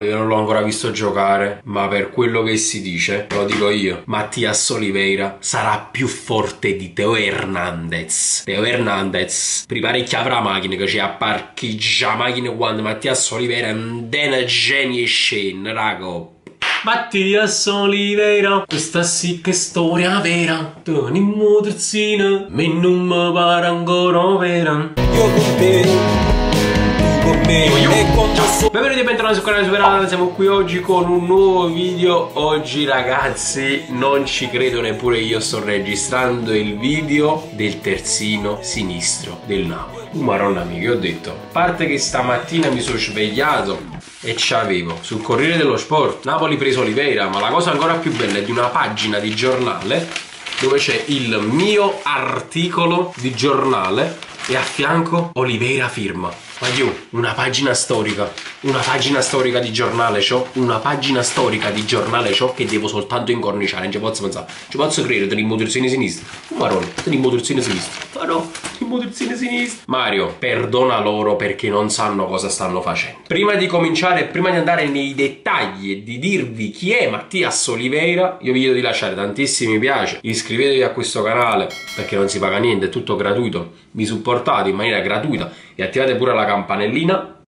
Io non l'ho ancora visto giocare, ma per quello che si dice, lo dico io, Mattias Oliveira sarà più forte di Teo Hernandez. Teo Hernandez preparecchia la macchina che c'è a parcheggiare la macchina quando Mattias Oliveira non è genio e scena, rago. Mattias Oliveira, questa sì che storia vera. Tenimmo terzina, me non mi pare ancora vera. Io con te, tu con me e con nessuno. Benvenuti e bentornati sul canale Superanna, siamo qui oggi con un nuovo video. Oggi ragazzi, non ci credo neppure io, sto registrando il video del terzino sinistro del Napoli. Maronna mia, che ho detto? A parte che stamattina mi sono svegliato e c'avevo sul Corriere dello Sport Napoli preso Oliveira, ma la cosa ancora più bella è di una pagina di giornale dove c'è il mio articolo di giornale e a fianco Oliveira firma. Ma io, una pagina storica di giornale c'ho, una pagina storica di giornale c'ho che devo soltanto incorniciare, non ci posso pensare, ci posso credere, tenimo terzino sinistro, Marone, tenimo terzino sinistro, ma no, tenimo terzino sinistro. Mario, perdona loro perché non sanno cosa stanno facendo. Prima di cominciare, prima di andare nei dettagli e di dirvi chi è Mattias Oliveira, io vi chiedo di lasciare tantissimi mi piace, iscrivetevi a questo canale perché non si paga niente, è tutto gratuito, mi supportate in maniera gratuita e attivate pure la campanellina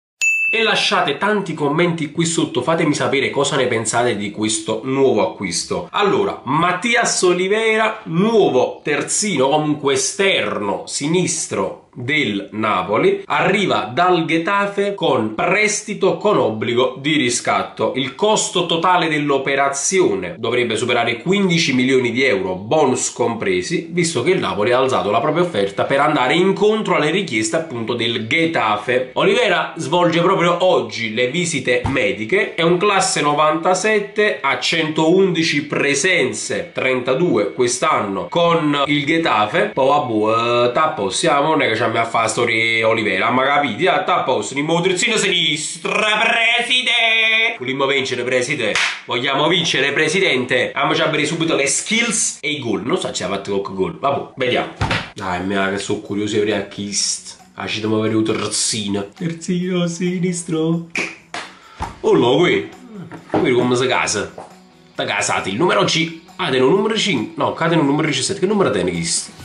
e lasciate tanti commenti qui sotto, fatemi sapere cosa ne pensate di questo nuovo acquisto. Allora, Mattias Oliveira, nuovo terzino, comunque esterno sinistro del Napoli, arriva dal Getafe con prestito con obbligo di riscatto. Il costo totale dell'operazione dovrebbe superare 15 milioni di euro, bonus compresi, visto che il Napoli ha alzato la propria offerta per andare incontro alle richieste appunto del Getafe. Oliveira svolge proprio oggi le visite mediche, è un classe 97, ha 111 presenze, 32 quest'anno con il Getafe. Poi vabbè, tappo siamo, non è che mi a fare storie Oliveira, ma capiti? A tappo, sono terzino sinistra, presidente! Vogliamo vincere, presidente? Vogliamo vincere, presidente? Andiamo a vedere subito le skills e i gol. Non so se ci ha fatto qualche gol, vabbè, vediamo. Dai, mia, che sono curioso di vedere chi sta. Ci dobbiamo vedere un terzino. Terzino sinistro. Oh, no, qui. Vedi come si casa. Da casati. Il numero C. Ah, tiene un numero 5. No, cade un numero 17. Che numero tiene questo?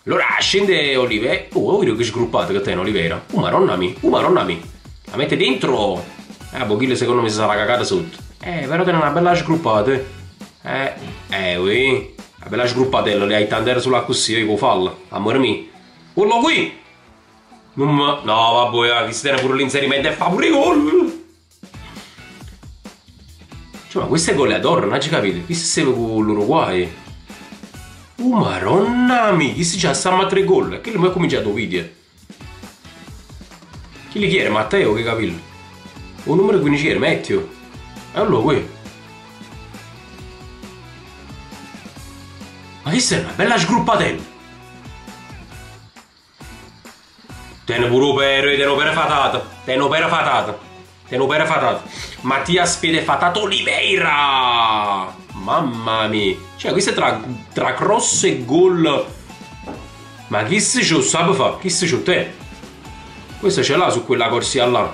Allora scende Oliveira. Oh, vedo che sgruppato che tiene Oliveira. Maronna mia. Maronna mia. La mette dentro. Pochino secondo me si sarà cagata sotto. Però tiene una bella sgruppata. Ui. Una bella sgruppatella. Le hai tante sulla così, io falla. Amore mio. Quello qui. No, vabbè, chi si tiene pure l'inserimento e fa pure i gol. Cioè, ma queste gol le adoro, non ci capite? Chi si segue con l'Uruguay? Maronna mia, chi si già sta a 3 gol? Che l'ho cominciato il video? Chi li chiede? Matteo, che capillo? Un numero 15 chiede, Matteo. E allora qui. Ma questa è una bella sgruppatella. Tene pure opera fatata. Tene opera fatata. Mattias Piede fatato Oliveira. Mamma mia. Cioè, questo è tra cross e gol. Ma chi se ce lo sa fare? Chi se ce te? Questo ce l'ha su quella corsia là.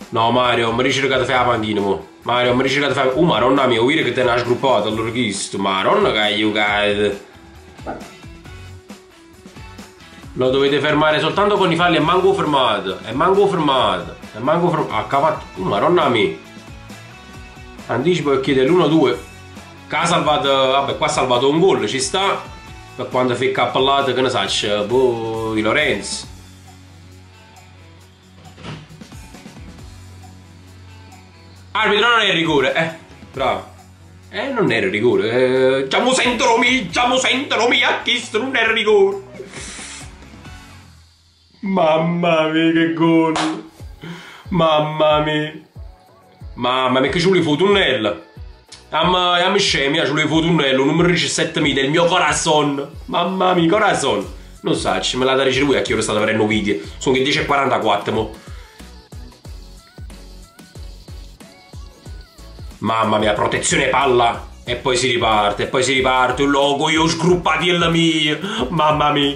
No, Mario, mi dice che ti fai la panchina, mo. Mario, mi dice che ti fai... Maronna mia, vuoi dire che te ne hai sgruppato, allora chi sto? Maronna che giocate. Lo dovete fermare soltanto con i falli, è manco fermato. Ha cavato... Maronna mia. Anticipo e chiede l'1-2. Che ha salvato... Vabbè, qua ha salvato un gol, ci sta. Per quando fa il cappellato, che ne sa, boh, di Lorenzo. Arbitro, non è rigore, bravo. Non era rigore, giamo sentono mia, chi sto non era rigore. Mamma mia, che gol. Mamma mia, che ci vuole fu tunnel. Am scemi, ci vuole fu tunnel, numero 17 del mio corazon. Mamma mia, corazon. Non so, me la dare lui a chi ora sta vedendo video. Sono che 10:44 mo. Mamma mia, protezione palla. E poi si riparte, un logo, io sgruppati la mia. Mamma mia.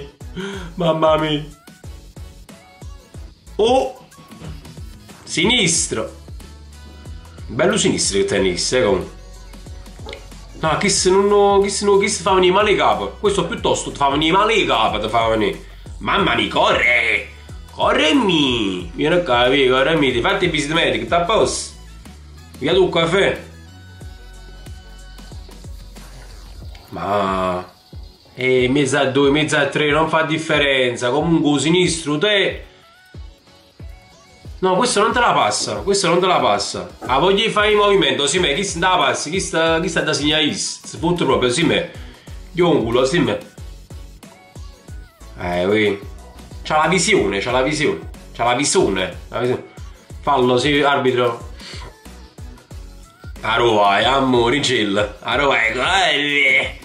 Oh. Sinistro. Bello sinistro che tennis, comunque. No, chi si fa venire male i capi. Questo piuttosto ti fa venire male i capi, ti fa venire. Mamma mia, corre! Corremi! Vieni qua, corremi, ti fatti il visita medica, sta a posto. Via tu un caffè. Ma... mezza a 2, mezza a 3, non fa differenza. Comunque sinistro, te... No, questo non te la passa, questo non te la passa. Ah, voglio fare il movimento, sì me, chi sta da passi, chi sta da segnare, si fotte proprio, sì me. Io un culo, sì me. Ui. C'ha la visione, c'ha la visione. C'ha la visione. Fallo, sì, arbitro. Aro vai, amore, chill. Aro vai, corri.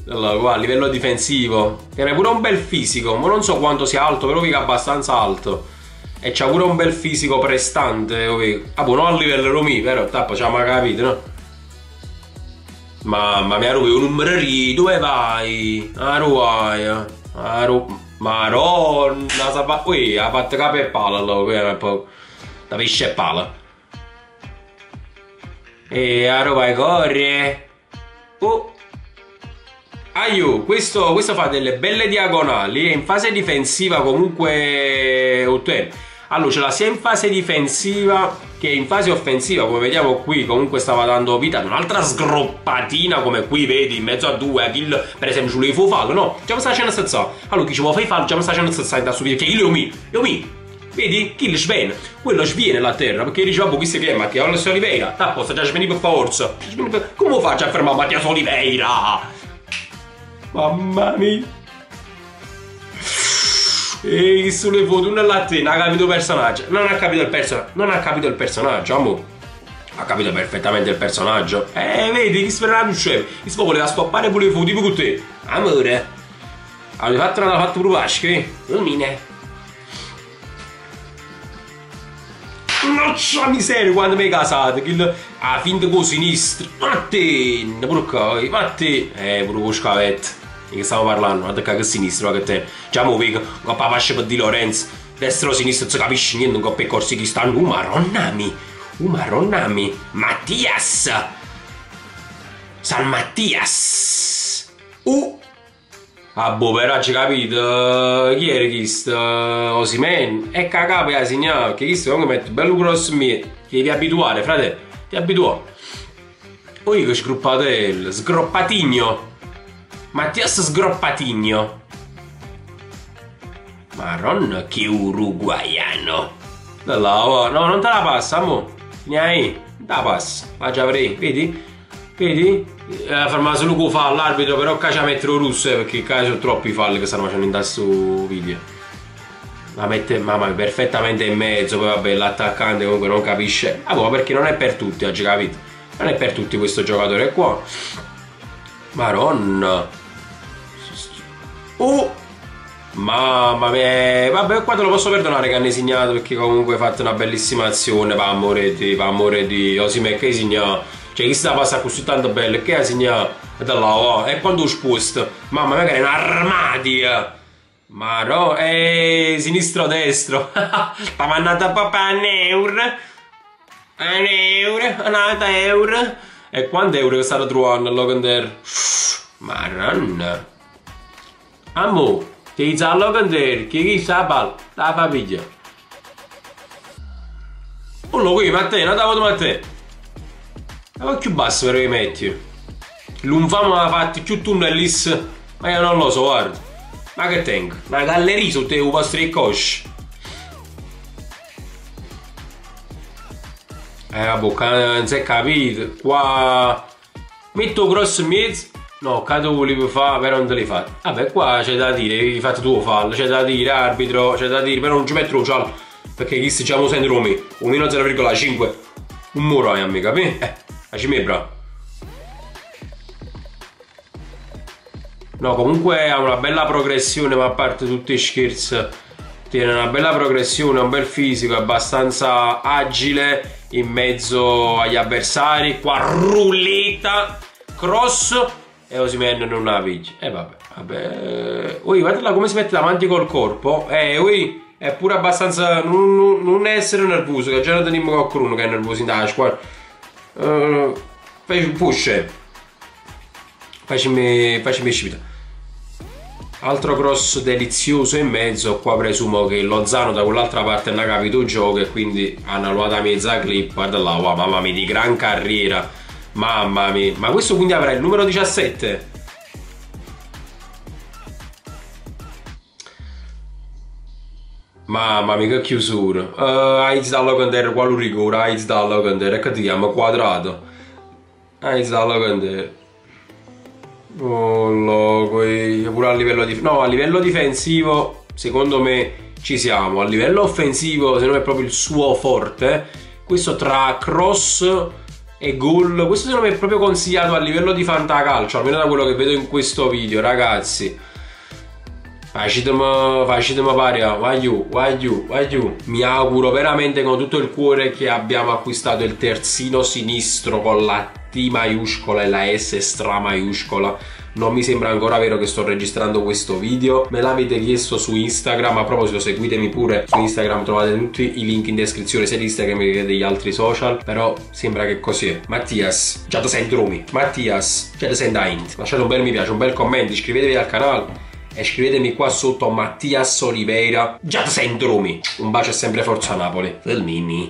Allora, qua, a livello difensivo. Tiene pure un bel fisico, ma non so quanto sia alto, però mica abbastanza alto. E c'ha pure un bel fisico prestante, ah, boh, non a livello Romy, però tappa, c'ha mai capito, no? Mamma mia, Romy, un numero lì, dove vai? Maronna, ha fatto capo e palla, allora, da pesce e palla. E Aro vai, corre. Oh. Aiu, questo fa delle belle diagonali e in fase difensiva comunque ottiene. Allora ce l'ha sia in fase difensiva che in fase offensiva, come vediamo qui comunque stava dando vita ad un'altra sgroppatina come qui vedi in mezzo a due, a Kill per esempio lui fu fallo, no? Già mi sta facendo stezzare. Allora chi ci vuole fare fallo, già mi sta facendo stezzare in questo video, che io mi. Vedi? Kill sviene, quello sviene la terra perché dice vabbè questo che è Mattias Oliveira, tappo sta già svenivo per forza. Come faccio a fermare Mattias Oliveira? Mamma mia. E sulle foto una latte non ha capito il personaggio. Non ha capito il personaggio, amore. Ha capito perfettamente il personaggio. Vedi, chi spera la scema. Chi voleva stoppare pure le foto tipo con te. Amore. Avete fatto pure vasche? Lumine. Noccia miseria quando mi casate. Ah, finta con sinistro. Mattene, pure qua. Pure con scavetto. Che stavo parlando, guarda che sinistro che te. Già mo vedo, non pasce per Di Lorenzo. Destro o sinistro non si capisce niente, non capisce corsi che stanno. Maronnami. Mattias. San Mattias. Ah boh, però ci capito. Chi era questo? Osimhen? E cagà per la segnale, che questo comunque mette bello cross mio. Ti devi abituare, frate. Ti abituare. Poi che sgroppatello, sgroppatigno. Mattias Sgroppatigno. Maronna che uruguaiano. No, non te la passa, amore. Neanche. Non te la passa. La già avrei, vedi? Ferma solo con fa l'arbitro, però qua ci mettere russo perché qua sono troppi falli che stanno facendo in questo video. La mette mamma perfettamente in mezzo, poi vabbè l'attaccante comunque non capisce. Ah boh, perché non è per tutti, oggi capito? Non è per tutti questo giocatore qua. Maronna. Mamma mia. Vabbè, qua te lo posso perdonare che hanno segnato perché comunque hai fatto una bellissima azione. Va amore di Osimhen che hai segnato. Cioè chi sta passando così tanto bello che ha segnato da là, e quando ho sposto mamma mia che è un'armadia. Marò, sinistro destro. Stava andando a papà a euro. E quanti euro che stanno trovando a Locander? Maronna. Ammo, ti dice a Locander, chi sa la palla, la famiglia. Ullo qui, Matteo, non t'ha Matteo. Ma più basso per i metti. L'unfamo ha fatto più tunnellis, ma io non lo so, guarda. Ma che tengo? Una galleria su te, i vostri cosci. La bocca non si è capito. Qua metto grosso in mezzo. No, che tu volevi fare, però non te li fai. Vabbè, qua c'è da dire, hai fatto tuo fallo, c'è da dire, arbitro, c'è da dire, però non ci metto lo giallo. Perché chi si chiama sempre Romy, un meno 0,5. Un muro hai, amica, capi? Ci me bravo. No, comunque ha una bella progressione, ma a parte tutti i scherzi, tiene una bella progressione, un bel fisico, abbastanza agile in mezzo agli avversari. Qua rulletta, cross e Osimhen non la piglia. E vabbè. Ui, guardala come si mette davanti col corpo. Ui, è pure abbastanza non essere nervoso, che già ne teniamo qualcuno che è nervoso in la squadra. Push, facimi scipita. Altro cross delizioso in mezzo. Qua presumo che Lozano da quell'altra parte non ha capito il gioco e quindi hanno annullato mezza clip. Guarda là, wow, mamma mia, di gran carriera, mamma mia. Ma questo quindi avrà il numero 17. Mamma mia, che chiusura. Aiz dallo candere, quale rigore? Aiz dallo candere, che ti chiama? Quadrato. Aiz dallo candere. Oh, loco, pure a livello no, a livello difensivo secondo me ci siamo. A livello offensivo secondo me è proprio il suo forte. Questo tra cross e gol, questo secondo me è proprio consigliato a livello di fantacalcio, almeno da quello che vedo in questo video, ragazzi. Facitemi paria, vai giù. Mi auguro veramente con tutto il cuore che abbiamo acquistato il terzino sinistro con la T maiuscola e la S stra maiuscola. Non mi sembra ancora vero che sto registrando questo video. Me l'avete chiesto su Instagram. A proposito, seguitemi pure su Instagram, trovate tutti i link in descrizione sia di Instagram che degli altri social. Però sembra che così è. Mattias, già ti senti Rumi. Mattias, già ti senti Aint. Lasciate un bel mi piace, un bel commento, iscrivetevi al canale e scrivetemi qua sotto Mattias Oliveira. Già ti senti Rumi. Un bacio e sempre forza Napoli. Del Mini.